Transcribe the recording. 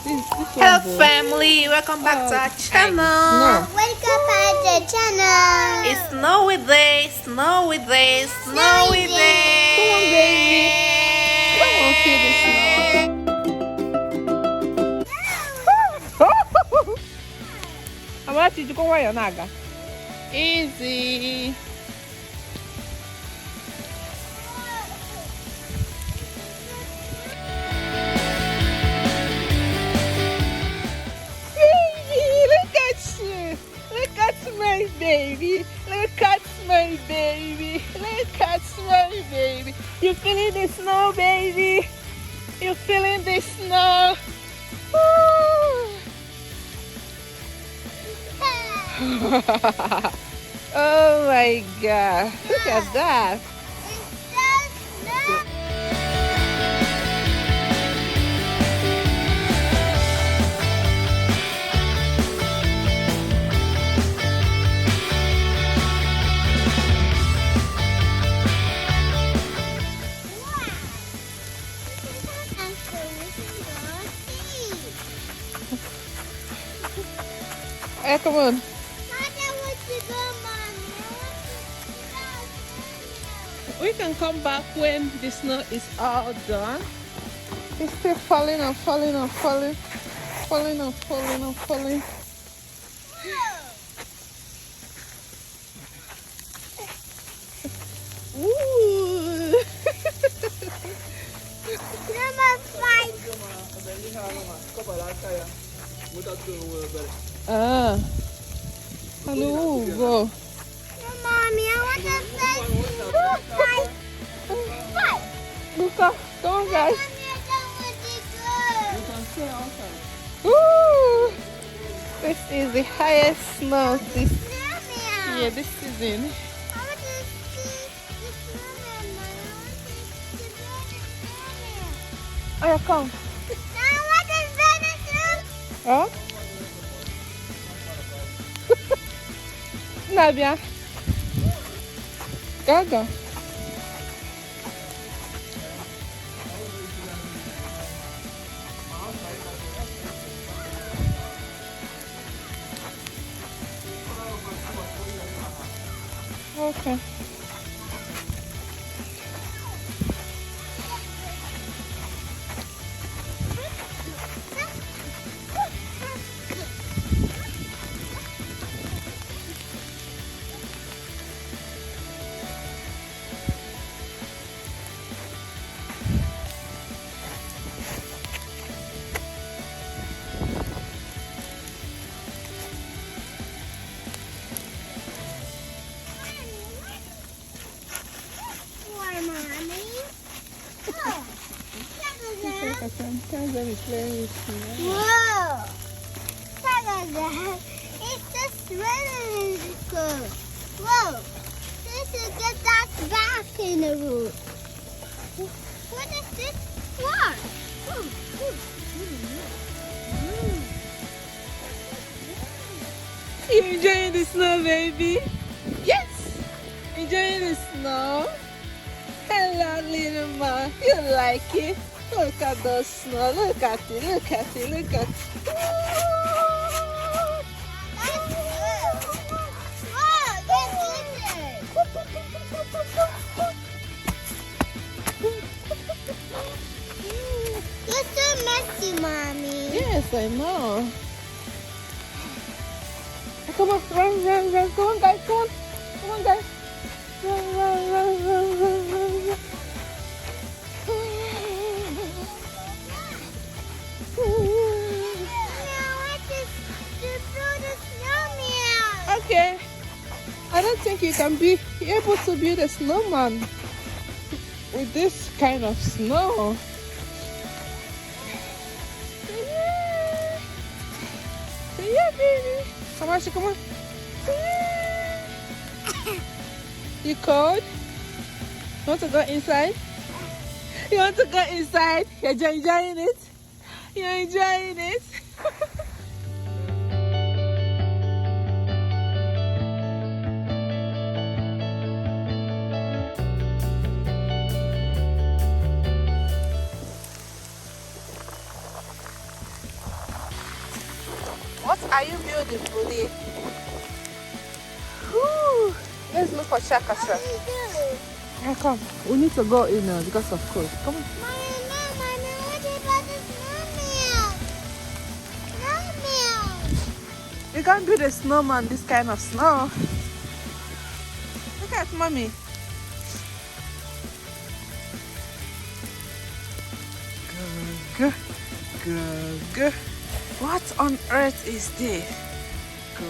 This Hello one, boy. family, welcome back to our channel. Welcome back to the channel. It's Snowyday, Snowyday, Snowyday. Come on, baby. Come on, feel the snow. I'm going to go away on Naga. Easy. My baby, look at my baby, look at my baby. You feeling the snow, baby? You feeling the snow? Oh my God! Look at that. Hey, come on. We can come back when the snow is all done. It's still falling and falling and falling. Falling and falling and falling. Ooh. Number 5. Ah. Hello, go. Mommy, I want to say Luca, come on, guys. Ooh. This is the highest snow this season. Oh, yeah, come. Huh? Nabia. Go. Okay. Whoa! Look at that. It's just really good. Whoa! This is get that back in the room. What is this for? You enjoying the snow, baby? Yes! Enjoying the snow? Hello, little man. You like it? Look at the snow. Look at it. Look at it. Look at it. You're so messy, Mommy. Yes, I know. Come on, run. Come on, guys. Come on, guys. Run. Okay. I don't think you can be able to build a snowman with this kind of snow. Yeah, baby. Come on. You cold? You want to go inside? You want to go inside? You're enjoying it? You're enjoying it? What are you building, Bully? Whew. Let's look for Shakasha. Yeah, come. We need to go in because of cold. Come on. Mommy, what about the snowman? You can't build a snowman this kind of snow. Look at mommy. Go, go, go. What on earth is this? Go,